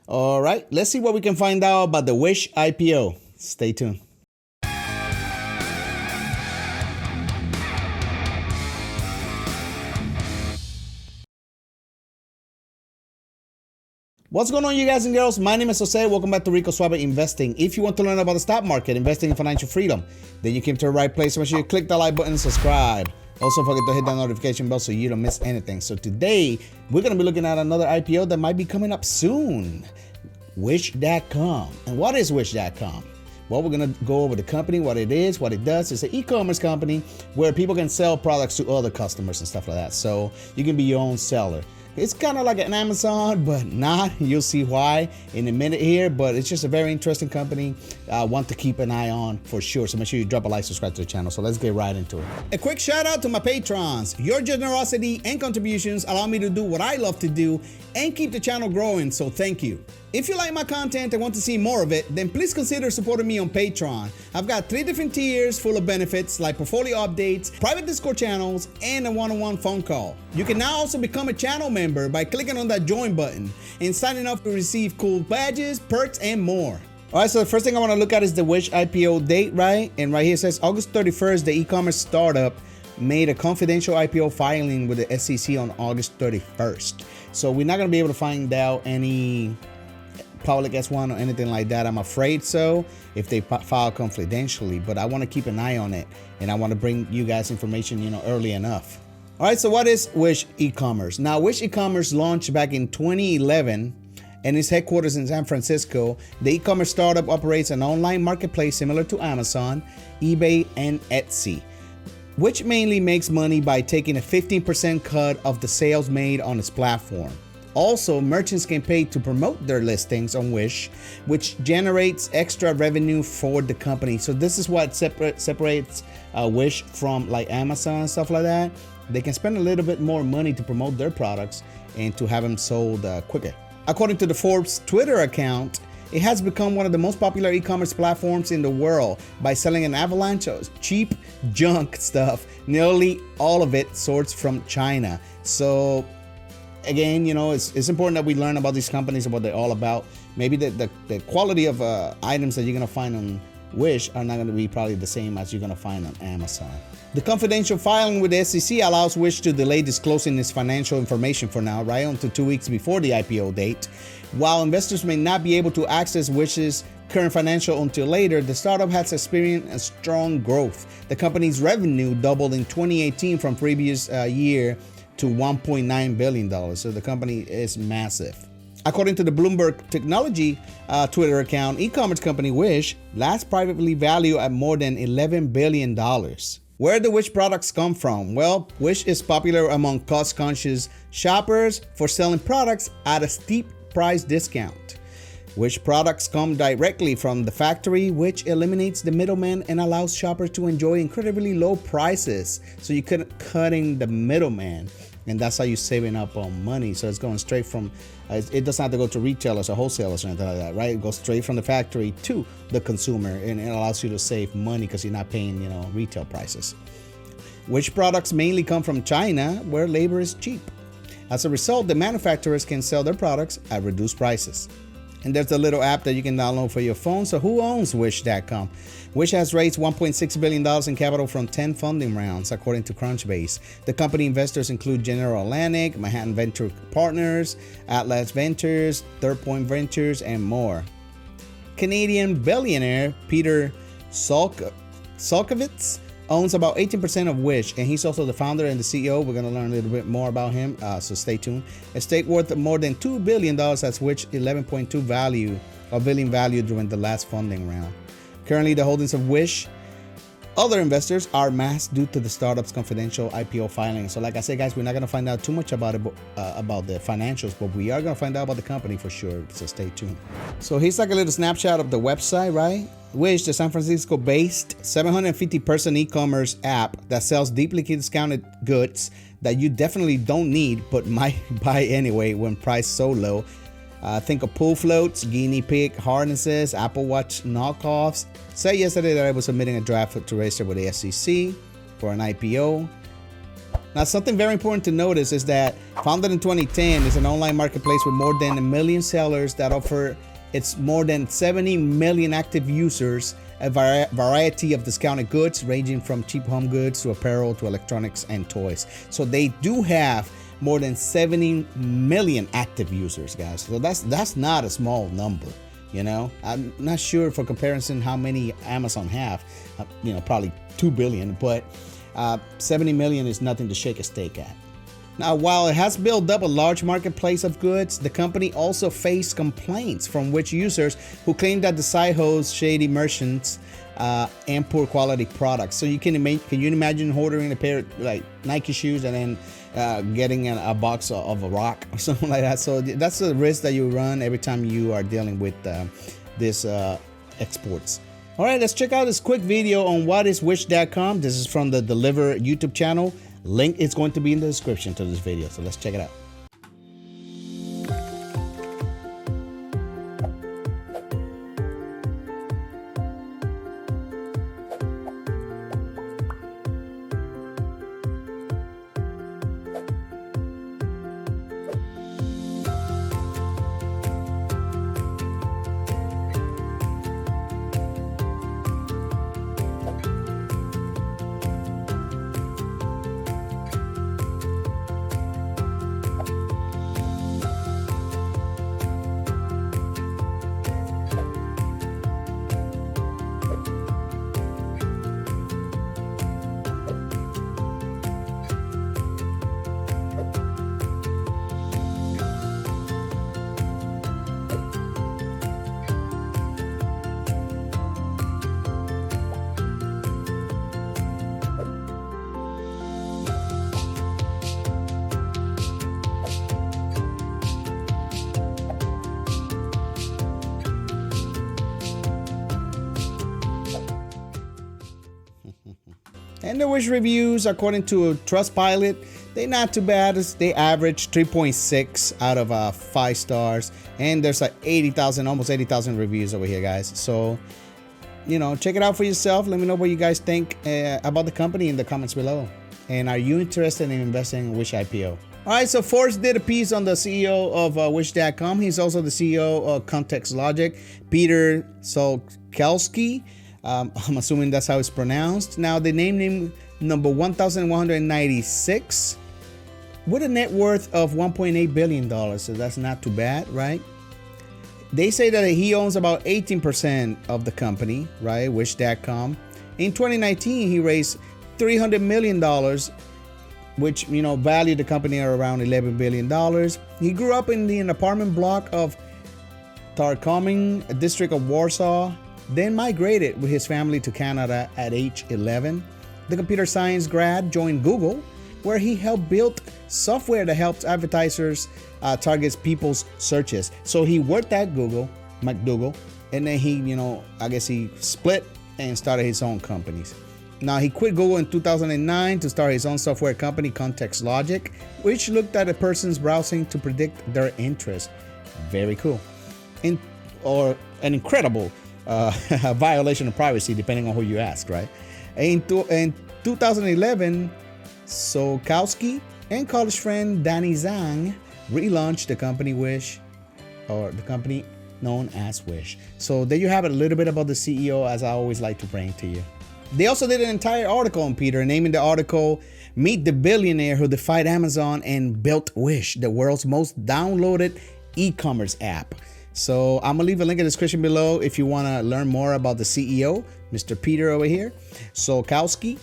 All right, let's see what we can find out about the Wish IPO. Stay tuned. What's going on, you guys and girls? My name is Jose. Welcome back to Rico Suave Investing. If you want to learn about the stock market, investing in financial freedom, then you came to the right place. So make sure you click that like button and subscribe. Also, don't forget to hit that notification bell so you don't miss anything. So today, we're going to be looking at another IPO that might be coming up soon. Wish.com. And what is Wish.com? Well, we're going to go over the company, what it is, what it does. It's an e-commerce company where people can sell products to other customers and stuff like that. So you can be your own seller. It's kind of like an Amazon, but not. You'll see why in a minute here, but it's just a very interesting company. Want to keep an eye on for sure. So make sure you drop a like, subscribe to the channel. So let's get right into it. A quick shout out to my patrons. Your generosity and contributions allow me to do what I love to do and keep the channel growing, so thank you. If you like my content and want to see more of it, then please consider supporting me on Patreon. I've got 3 different tiers full of benefits like portfolio updates, private Discord channels, and a one-on-one phone call. You can now also become a channel member by clicking on that join button and signing up to receive cool badges, perks, and more. All right, so the first thing I want to look at is the Wish IPO date, right? And right here it says August 31st, the e-commerce startup made a confidential IPO filing with the SEC on August 31st. So we're not going to be able to find out any public S1 or anything like that, I'm afraid so, if they file confidentially, but I want to keep an eye on it and I want to bring you guys information, early enough. All right, so what is Wish e-commerce? Now, Wish e-commerce launched back in 2011 and its headquarters in San Francisco. The e-commerce startup operates an online marketplace similar to Amazon, eBay, and Etsy, which mainly makes money by taking a 15% cut of the sales made on its platform. Also, merchants can pay to promote their listings on Wish, which generates extra revenue for the company. So this is what separates Wish from like Amazon and stuff like that. They can spend a little bit more money to promote their products and to have them sold quicker. According to the Forbes Twitter account, it has become one of the most popular e-commerce platforms in the world by selling an avalanche of cheap junk stuff. Nearly all of it sourced from China. So again, it's important that we learn about these companies and what they're all about. Maybe the quality of items that you're going to find on Wish are not going to be probably the same as you're going to find on Amazon. The confidential filing with the SEC allows Wish to delay disclosing its financial information for now, right, until 2 weeks before the IPO date. While investors may not be able to access Wish's current financial until later, the startup has experienced a strong growth. The company's revenue doubled in 2018 from previous year to $1.9 billion. So the company is massive. According to the Bloomberg Technology Twitter account, e-commerce company Wish last privately valued at more than $11 billion. Where do Wish products come from? Well, Wish is popular among cost-conscious shoppers for selling products at a steep price discount. Wish products come directly from the factory, which eliminates the middleman and allows shoppers to enjoy incredibly low prices. So you're cutting the middleman, and that's how you're saving up on money. So it's going straight from, it doesn't have to go to retailers or wholesalers or anything like that, right? It goes straight from the factory to the consumer, and it allows you to save money because you're not paying, retail prices. Wish products mainly come from China, where labor is cheap. As a result, the manufacturers can sell their products at reduced prices. And there's a little app that you can download for your phone. So who owns Wish.com? Wish has raised $1.6 billion in capital from 10 funding rounds, according to Crunchbase. The company investors include General Atlantic, Manhattan Venture Partners, Atlas Ventures, Third Point Ventures, and more. Canadian billionaire Peter Solkowitz owns about 18% of Wish, and he's also the founder and the CEO. We're going to learn a little bit more about him, so stay tuned. A stake worth more than $2 billion has Wish 11.2 billion value during the last funding round. Currently, the holdings of Wish other investors are masked due to the startup's confidential IPO filing. So like I said, guys, we're not going to find out too much about it, about the financials, but we are going to find out about the company for sure, so stay tuned. So here's like a little snapshot of the website, right? Wish, the San Francisco-based 750-person e-commerce app that sells deeply discounted goods that you definitely don't need but might buy anyway when priced so low. Think of pool floats, guinea pig harnesses, Apple Watch knockoffs. Said yesterday that I was submitting a draft to register with the SEC for an IPO. Now, something very important to notice is that founded in 2010, is an online marketplace with more than 1 million sellers that offer its more than 70 million active users a variety of discounted goods ranging from cheap home goods to apparel to electronics and toys. So they do have more than 70 million active users, guys. So that's not a small number. You know, I'm not sure for comparison how many Amazon have, probably 2 billion, but 70 million is nothing to shake a stick at. Now, while it has built up a large marketplace of goods, the company also faced complaints from which users who claimed that the site hosts shady merchants and poor quality products. So can you imagine ordering a pair of like Nike shoes and then getting a box of a rock or something like that? So that's the risk that you run every time you are dealing with this exports. All right, let's check out this quick video on what is Wish.com. This is from the Deliver YouTube channel. Link is going to be in the description to this video, so let's check it out. And the Wish reviews, according to Trustpilot, they're not too bad. They average 3.6 out of 5 stars. And there's like almost 80,000 reviews over here, guys. So, check it out for yourself. Let me know what you guys think about the company in the comments below. And are you interested in investing in Wish IPO? All right, so Forbes did a piece on the CEO of Wish.com. He's also the CEO of Context Logic, Peter Solkowski. I'm assuming that's how it's pronounced. Now, they named him number 1,196 with a net worth of $1.8 billion. So that's not too bad, right? They say that he owns about 18% of the company, right? Wish.com. In 2019, he raised $300 million, which, valued the company at around $11 billion. He grew up in an apartment block of Tarkoming, a district of Warsaw, then migrated with his family to Canada at age 11. The computer science grad joined Google, where he helped build software that helps advertisers target people's searches. So he worked at McDougal, and then he, I guess he split and started his own companies. Now, he quit Google in 2009 to start his own software company, Context Logic, which looked at a person's browsing to predict their interest. Very cool. Or an incredible violation of privacy, depending on who you ask, right? In 2011, Solkowski and college friend Danny Zhang relaunched the company Wish, or the company known as Wish. So there you have it, a little bit about the CEO, as I always like to bring to you. They also did an entire article on Peter, naming the article "Meet the Billionaire Who Defied Amazon and Built Wish, the World's Most Downloaded E-Commerce App." So I'm gonna leave a link in the description below if you wanna learn more about the CEO, Mr. Peter over here, Solkowski.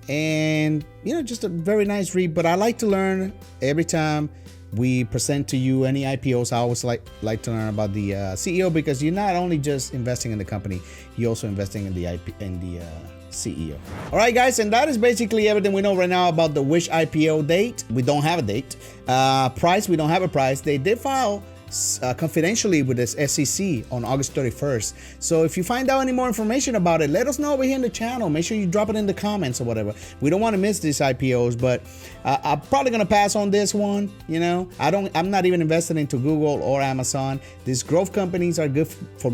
And, just a very nice read, but I like to learn every time we present to you any IPOs. I always like to learn about the CEO, because you're not only just investing in the company, you're also investing in the CEO. All right, guys, and that is basically everything we know right now about the Wish IPO date. We don't have a date. Price, we don't have a price. They did file confidentially with this SEC on August 31st. So if you find out any more information about it, let us know over here in the channel. Make sure you drop it in the comments or whatever. We don't want to miss these IPOs, but I'm probably gonna pass on this one. You know, I'm not even invested into Google or Amazon. These growth companies are good for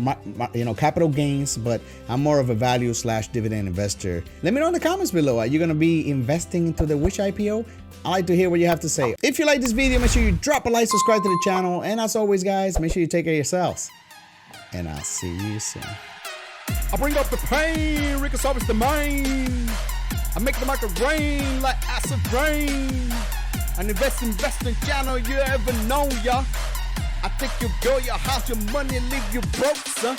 capital gains, but I'm more of a value/dividend investor. Let me know in the comments below. Are you gonna be investing into the which IPO? I like to hear what you have to say. If you like this video, make sure you drop a like, subscribe to the channel, and as always, guys, make sure you take care of yourselves. And I'll see you soon. I bring up the pain, Rico Suave the mind. I make the market rain like acid rain. An investing channel you ever known, ya. I take your girl, your house, your money, and leave you broke, son.